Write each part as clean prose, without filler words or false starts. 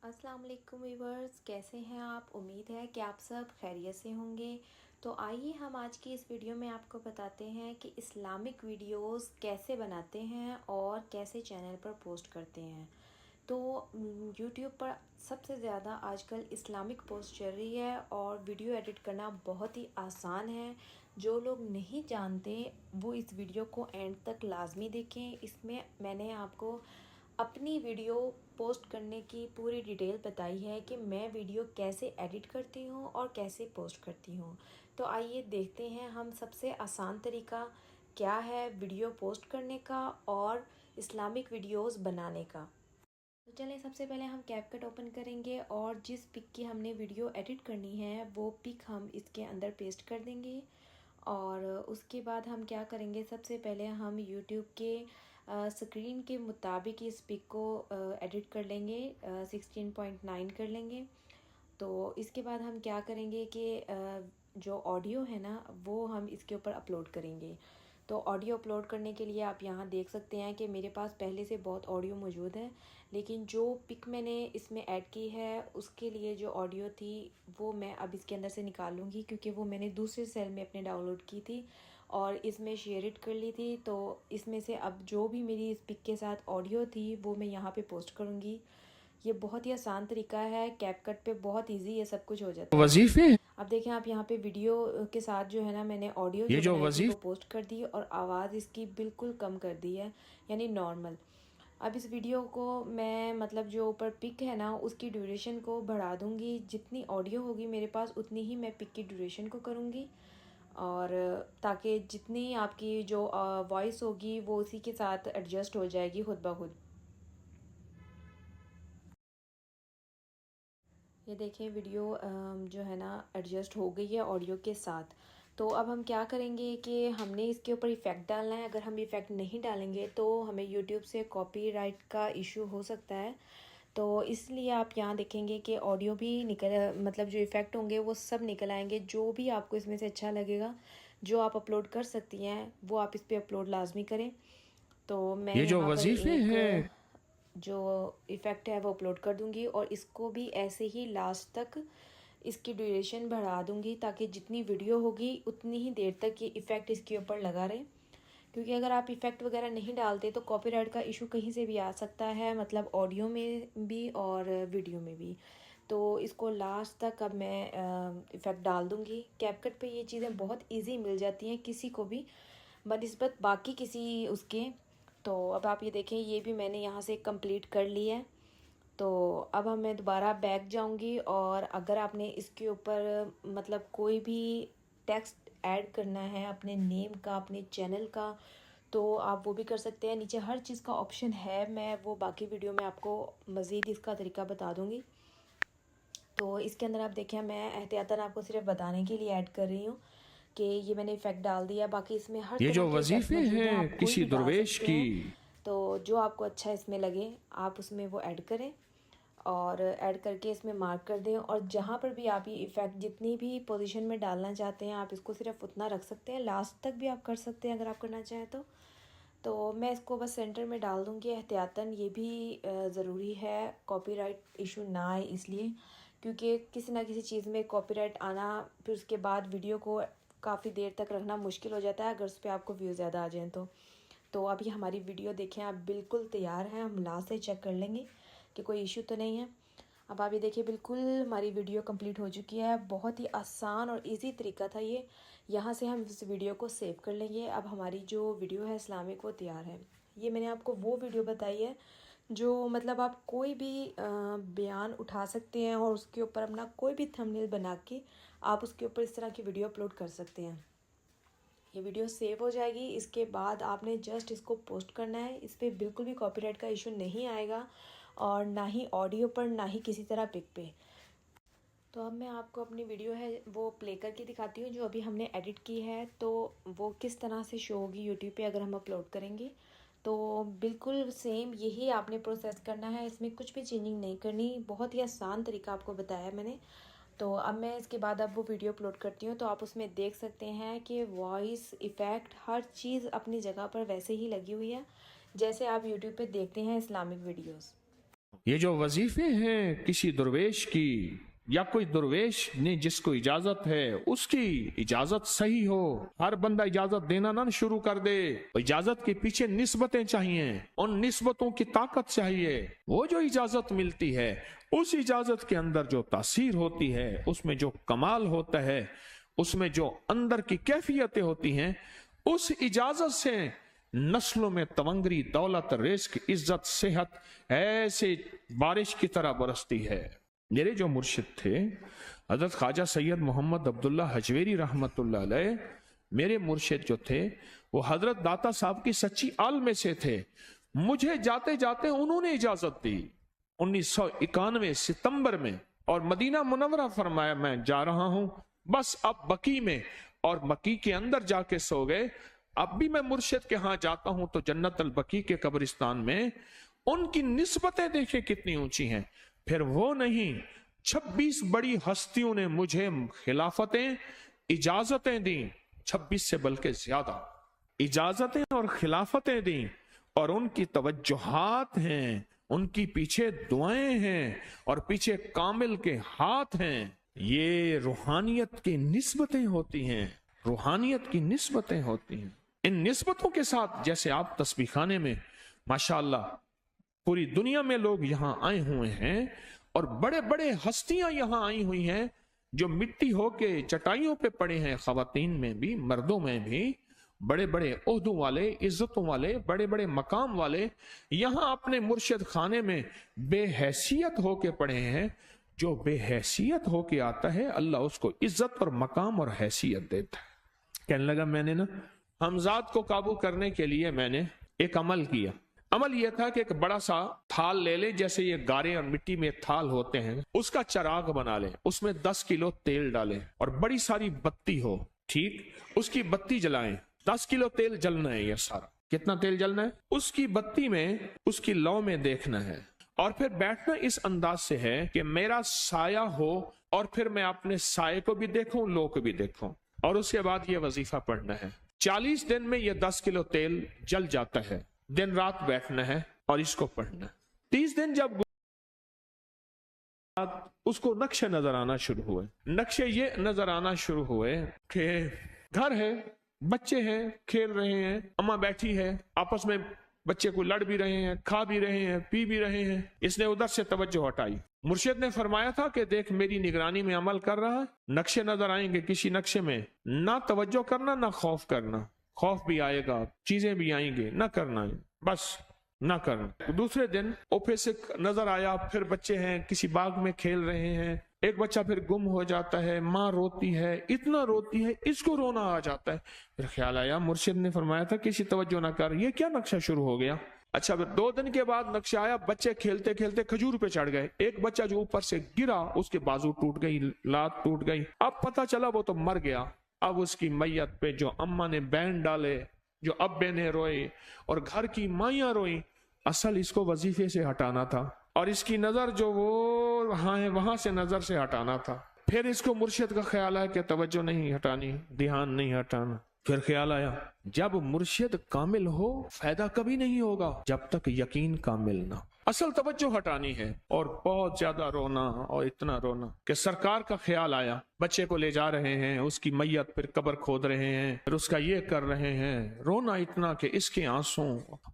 अस्सलाम वालेकुम व्यूवर्स, कैसे हैं आप। उम्मीद है कि आप सब खैरियत से होंगे। तो आइए हम आज की इस वीडियो में आपको बताते हैं कि इस्लामिक वीडियोस कैसे बनाते हैं और कैसे चैनल पर पोस्ट करते हैं। तो यूट्यूब पर सबसे ज़्यादा आजकल इस्लामिक पोस्ट चल रही है और वीडियो एडिट करना बहुत ही आसान है। जो लोग नहीं जानते वो इस वीडियो को एंड तक लाजमी देखें। इसमें मैंने आपको अपनी वीडियो पोस्ट करने की पूरी डिटेल बताई है कि मैं वीडियो कैसे एडिट करती हूँ और कैसे पोस्ट करती हूँ। तो आइए देखते हैं हम सबसे आसान तरीका क्या है वीडियो पोस्ट करने का और इस्लामिक वीडियोस बनाने का। तो चलें, सबसे पहले हम कैपकट ओपन करेंगे और जिस पिक की हमने वीडियो एडिट करनी है वो पिक हम इसके अंदर पेस्ट कर देंगे। और उसके बाद हम क्या करेंगे, सबसे पहले हम यूट्यूब के स्क्रीन के मुताबिक इस पिक को एडिट कर लेंगे, 16.9 कर लेंगे। तो इसके बाद हम क्या करेंगे कि जो ऑडियो है ना वो हम इसके ऊपर अपलोड करेंगे। तो ऑडियो अपलोड करने के लिए आप यहाँ देख सकते हैं कि मेरे पास पहले से बहुत ऑडियो मौजूद है, लेकिन जो पिक मैंने इसमें ऐड की है उसके लिए जो ऑडियो थी वो मैं अब इसके अंदर से निकाल लूँगी, क्योंकि वो मैंने दूसरे सेल में अपने डाउनलोड की थी और इसमें शेयर इट कर ली थी। तो इसमें से अब जो भी मेरी इस पिक के साथ ऑडियो थी वो मैं यहाँ पे पोस्ट करूँगी। ये बहुत ही आसान तरीका है, कैपकट पे बहुत इजी ये सब कुछ हो जाता है। वजीफे अब देखें आप यहाँ पे वीडियो के साथ जो है ना मैंने ऑडियो ये जो जो बनाई थी वो वजीफ पोस्ट कर दी और आवाज़ इसकी बिल्कुल कम कर दी है, यानी नॉर्मल। अब इस वीडियो को मैं मतलब जो ऊपर पिक है ना उसकी ड्यूरेशन को बढ़ा दूँगी। जितनी ऑडियो होगी मेरे पास उतनी ही मैं पिक की ड्यूरेशन को करूँगी, और ताकि जितनी आपकी जो वॉइस होगी वो उसी के साथ एडजस्ट हो जाएगी खुद ब खुद। ये देखें वीडियो जो है ना एडजस्ट हो गई है ऑडियो के साथ। तो अब हम क्या करेंगे कि हमने इसके ऊपर इफ़ेक्ट डालना है। अगर हम इफ़ेक्ट नहीं डालेंगे तो हमें यूट्यूब से कॉपीराइट का इशू हो सकता है। तो इसलिए आप यहाँ देखेंगे कि ऑडियो भी निकल मतलब जो इफ़ेक्ट होंगे वो सब निकल आएंगे। जो भी आपको इसमें से अच्छा लगेगा जो आप अपलोड कर सकती हैं वो आप इस पर अपलोड लाजमी करें। तो मैं ये जो यहाँ पर वजीफे एक हैं जो इफ़ेक्ट है वो अपलोड कर दूँगी और इसको भी ऐसे ही लास्ट तक इसकी ड्यूरेशन बढ़ा दूँगी ताकि जितनी वीडियो होगी उतनी ही देर तक ये इफ़ेक्ट इसके ऊपर लगा रहे। क्योंकि अगर आप इफ़ेक्ट वगैरह नहीं डालते तो कॉपीराइट का इशू कहीं से भी आ सकता है, मतलब ऑडियो में भी और वीडियो में भी। तो इसको लास्ट तक अब मैं इफ़ेक्ट डाल दूँगी। कैपकट पे ये चीज़ें बहुत इजी मिल जाती हैं किसी को भी बनिस्बत बाकी किसी उसके। तो अब आप ये देखें ये भी मैंने यहाँ से कंप्लीट कर ली है। तो अब हम मैं दोबारा बैक जाऊंगी और अगर आपने इसके ऊपर मतलब कोई भी टेक्स्ट ऐड करना है अपने नेम का अपने चैनल का तो आप वो भी कर सकते हैं। नीचे हर चीज़ का ऑप्शन है, मैं वो बाकी वीडियो में आपको मज़ीद इसका तरीका बता दूंगी। तो इसके अंदर आप देखें मैं एहतियातन आपको सिर्फ बताने के लिए ऐड कर रही हूँ कि ये मैंने इफ़ेक्ट डाल दिया। बाकी इसमें हर ये तरह जो के इफ़ेक्ट वजीफे मौजूद हैं, आप हैं कोई किसी भी डाल दरवेश सकते की। हैं। तो जो आपको अच्छा इसमें लगे आप उसमें वो ऐड करें और ऐड करके इसमें मार्क कर दें। और जहाँ पर भी आप ये इफ़ेक्ट जितनी भी पोजीशन में डालना चाहते हैं आप इसको सिर्फ उतना रख सकते हैं, लास्ट तक भी आप कर सकते हैं अगर आप करना चाहें तो। तो मैं इसको बस सेंटर में डाल दूँगी एहतियातन, ये भी ज़रूरी है कॉपीराइट इशू ना आए इसलिए, क्योंकि किसी ना किसी चीज़ में कॉपीराइट आना फिर उसके बाद वीडियो को काफ़ी देर तक रखना मुश्किल हो जाता है अगर उस पर आपको व्यू ज़्यादा आ जाएँ तो अभी हमारी वीडियो देखें आप बिल्कुल तैयार हैं। हम लास्ट से चेक कर लेंगे कि कोई इशू तो नहीं है। अब आप ये देखिए बिल्कुल हमारी वीडियो कंप्लीट हो चुकी है। बहुत ही आसान और इजी तरीका था ये। यहाँ से हम इस वीडियो को सेव कर लेंगे। अब हमारी जो वीडियो है इस्लामिक वो तैयार है। ये मैंने आपको वो वीडियो बताई है जो मतलब आप कोई भी बयान उठा सकते हैं और उसके ऊपर अपना कोई भी थंबनेल बना के आप उसके ऊपर इस तरह की वीडियो अपलोड कर सकते हैं। ये वीडियो सेव हो जाएगी, इसके बाद आपने जस्ट इसको पोस्ट करना है। इस पर बिल्कुल भी कॉपीराइट का इशू नहीं आएगा और ना ही ऑडियो पर ना ही किसी तरह पिक पे। तो अब मैं आपको अपनी वीडियो है वो प्ले करके दिखाती हूँ जो अभी हमने एडिट की है, तो वो किस तरह से शो होगी यूट्यूब पे अगर हम अपलोड करेंगे। तो बिल्कुल सेम यही आपने प्रोसेस करना है, इसमें कुछ भी चेंजिंग नहीं करनी। बहुत ही आसान तरीका आपको बताया मैंने। तो अब मैं इसके बाद अब वो वीडियो अपलोड करती हूँ तो आप उसमें देख सकते हैं कि वॉइस इफ़ेक्ट हर चीज़ अपनी जगह पर वैसे ही लगी हुई है जैसे आप यूट्यूब पे देखते हैं इस्लामिक वीडियोस। ये जो वजीफे हैं किसी दरवेश की या कोई दरवेश ने जिसको इजाजत है उसकी इजाजत सही हो। हर बंदा इजाजत देना ना शुरू कर दे। इजाजत के पीछे निस्बतें चाहिए, उन निस्बतों की ताकत चाहिए। वो जो इजाजत मिलती है उस इजाजत के अंदर जो तासीर होती है, उसमें जो कमाल होता है, उसमें जो अंदर की कैफियतें होती हैं, उस इजाजत से नस्लों में तवंगरी, दौलत, रिस्क, इज्जत, सेहत ऐसे बारिश की तरह बरसती है। मेरे जो मुर्शिद थे हजरत ख्वाजा सैयद मोहम्मद अब्दुल्ला हजवेरी रहमतुल्लाह अलैह, मेरे मुर्शिद जो थे वो हजरत दाता साहब की सच्ची आल में से थे। मुझे जाते जाते उन्होंने इजाजत दी 1991 सितंबर में, और मदीना मुनव्वरा फरमाया मैं जा रहा हूं, बस अब बकी में, और बकी के अंदर जाके सो गए। अब भी मैं मुर्शिद के यहाँ जाता हूं तो जन्नत अल बकी के कब्रिस्तान में उनकी निस्बतें देखें कितनी ऊंची हैं। फिर वो नहीं, 26 बड़ी हस्तियों ने मुझे खिलाफतें, इजाजतें दी, 26 से बल्कि ज्यादा इजाजतें और खिलाफतें दी, और उनकी तवज्जुहात हैं, उनकी पीछे दुआएं हैं, और पीछे कामिल के हाथ हैं। ये रूहानियत की निस्बतें होती हैं, रूहानियत की निस्बतें होती हैं। इन निस्बतों के साथ जैसे आप तस्बीह खाने में माशाअल्लाह पूरी दुनिया में लोग यहाँ आए हुए हैं, और बड़े बड़े हस्तियां यहाँ आई हुई हैं जो मिट्टी होके चटाइयों पे पड़े हैं, खवातीन में भी मर्दों में भी, बड़े बड़े ओहदों वाले, इज्जतों वाले, बड़े बड़े मकाम वाले यहाँ अपने मुर्शिद खाने में बेहैसियत होके पड़े हैं। जो बेहैसियत होके आता है अल्लाह उसको इज्जत और मकाम और हैसियत देता है। कहने लगा मैंने ना हमजाद को काबू करने के लिए मैंने एक अमल किया। अमल यह था कि एक बड़ा सा थाल ले ले, जैसे ये गारे और मिट्टी में थाल होते हैं, उसका चराग बना ले, उसमें 10 किलो तेल डालें और बड़ी सारी बत्ती हो, ठीक, उसकी बत्ती जलाएं। 10 किलो तेल जलना है, ये सारा कितना तेल जलना है, उसकी बत्ती में, उसकी लौ में देखना है। और फिर बैठना इस अंदाज से है कि मेरा साया हो और फिर मैं अपने साये को भी देखूं, लो को भी देखूं, और उसके बाद ये वजीफा पढ़ना है। 40 दिन में ये 10 किलो तेल जल जाता है। दिन रात बैठना है और इसको पढ़ना है। 30 दिन जब उसको नक्शे नजर आना शुरू हुए, नक्शे ये नजर आना शुरू हुए कि घर है, बच्चे हैं, खेल रहे हैं, अम्मा बैठी है, आपस में बच्चे को लड़ भी रहे हैं, खा भी रहे हैं, पी भी रहे हैं। इसने उधर से तवज्जो हटाई। मुर्शिद ने फरमाया था कि देख मेरी निगरानी में अमल कर रहा है, नक्शे नजर आएंगे, किसी नक्शे में ना तवज्जो करना ना खौफ करना, खौफ भी आएगा, चीजें भी आएंगी, ना करना, बस ना करना। दूसरे दिन ओफे से नजर आया, फिर बच्चे हैं किसी बाग में खेल रहे हैं, एक बच्चा फिर गुम हो जाता है, माँ रोती है, इतना रोती है इसको रोना आ जाता है। फिर ख्याल आया मुर्शिद ने फरमाया था किसी तवज्जो ना कर, ये क्या नक्शा शुरू हो गया। अच्छा, फिर 2 दिन के बाद नक्शा आया, बच्चे खेलते खेलते खजूर पे चढ़ गए, एक बच्चा जो ऊपर से गिरा उसके बाजू टूट गई, लात टूट गई। अब पता चला वो तो मर गया। अब उसकी मैयत पे जो अम्मा ने बैन डाले, जो अब्बे ने रोए और घर की माइयां रोई, असल इसको वजीफे से हटाना था और इसकी नजर जो वो वहां है वहां से नजर से हटाना था। फिर इसको मुर्शिद का ख्याल आया कि तवज्जो नहीं हटानी, ध्यान नहीं हटाना। फिर ख्याल आया जब मुर्शिद कामिल हो फायदा कभी नहीं होगा जब तक यकीन कामिल ना। असल तवज्जो हटानी है। और बहुत ज्यादा रोना और इतना रोना कि सरकार का ख्याल आया, बच्चे को ले जा रहे हैं, उसकी मैयत फिर कब्र खोद रहे हैं, फिर उसका ये कर रहे हैं, रोना इतना कि इसके आंसू,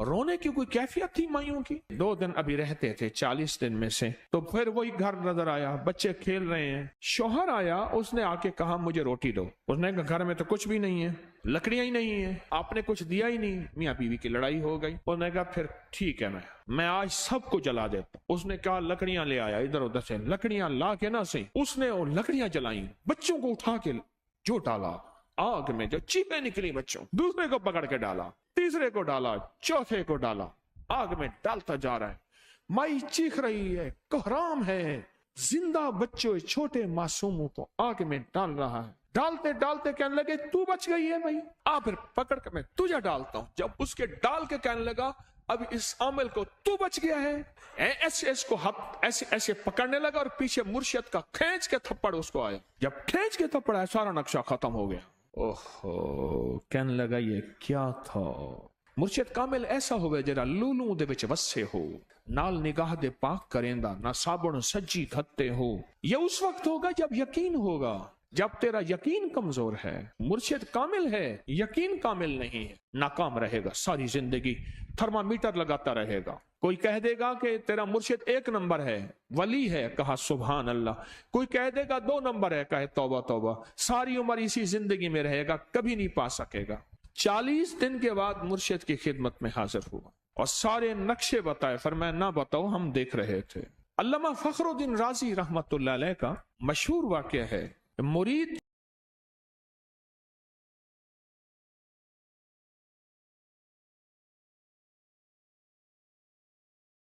रोने की कोई कैफियत थी माइयों की। 2 दिन अभी रहते थे 40 दिन में से, तो फिर वही घर नजर आया, बच्चे खेल रहे हैं। शौहर आया, उसने आके कहा मुझे रोटी दो। उसने कहा घर में तो कुछ भी नहीं है, लकड़ियां ही नहीं है, आपने कुछ दिया ही नहीं। मियाँ बीवी की लड़ाई हो गई। उसने कहा फिर ठीक है, मैं आज सबको जला देता। उसने कहा लकड़ियां ले आया, इधर उधर से लकड़ियां ला के ना सही, उसने वो लकड़ियां जलाई, बच्चों को उठा के जो डाला आग में, जो चीखें निकली बच्चों, दूसरे को पकड़ के डाला, तीसरे को डाला, चौथे को डाला, आग में डालता जा रहा है। माई चीख रही है, कोहराम है, जिंदा बच्चों छोटे मासूमों को आग में डाल रहा है। डालते डालते कहने लगे तू बच गई है भाई, आ फिर पकड़ के मैं तुझे डालता हूं। जब उसके डाल के कहने लगा अब इस अमल को तू बच गया है, ऐसे इसको हाथ ऐसे ऐसे पकड़ने लगा और पीछे मुर्शिद का खींच के थप्पड़ उसको आया। जब खींच के थप्पड़ आया सारा नक्शा खत्म हो गया। ओहो, कहने लगा ये क्या था। ਮੁਰਸ਼ਿਦ ਕਾਮਿਲ ਐਸਾ ਹੋਵੇ ਜਿਹੜਾ ਲੂਲੂ ਦੇ ਵਿੱਚ ਵਸੇ ਹੋ, ਨਾਲ ਨਿਗਾਹ ਦੇ ਪਾਕ ਕਰੇਂਦਾ, ਨਾ ਸਾਬੁਣ ਸੱਜੀ ਖੱਤੇ ਹੋ। یہ اس وقت ہوگا جب یقین ہوگا، جب تیرا یقین کمزور ہے۔ مرشد کامل ہے، یقین کامل نہیں ہے، ناکام رہے گا ساری زندگی، تھرمامیٹر لگاتا رہے گا۔ کوئی کہہ دے گا کہ تیرا مرشد 1 نمبر ہے، ولی ہے، کہا سبحان اللہ۔ کوئی کہہ دے گا 2 نمبر ہے، کہے توبہ توبہ۔ ساری عمر اسی زندگی میں رہے گا، کبھی نہیں پا سکے گا۔ 40 دن کے بعد مرشد کی خدمت میں حاضر ہوا اور سارے نقشے بتائے، فرمایا نہ بتاؤ، ہم دیکھ رہے تھے۔ علامہ فخر الدین رازی رحمت اللہ علیہ کا مشہور واقعہ ہے، مرید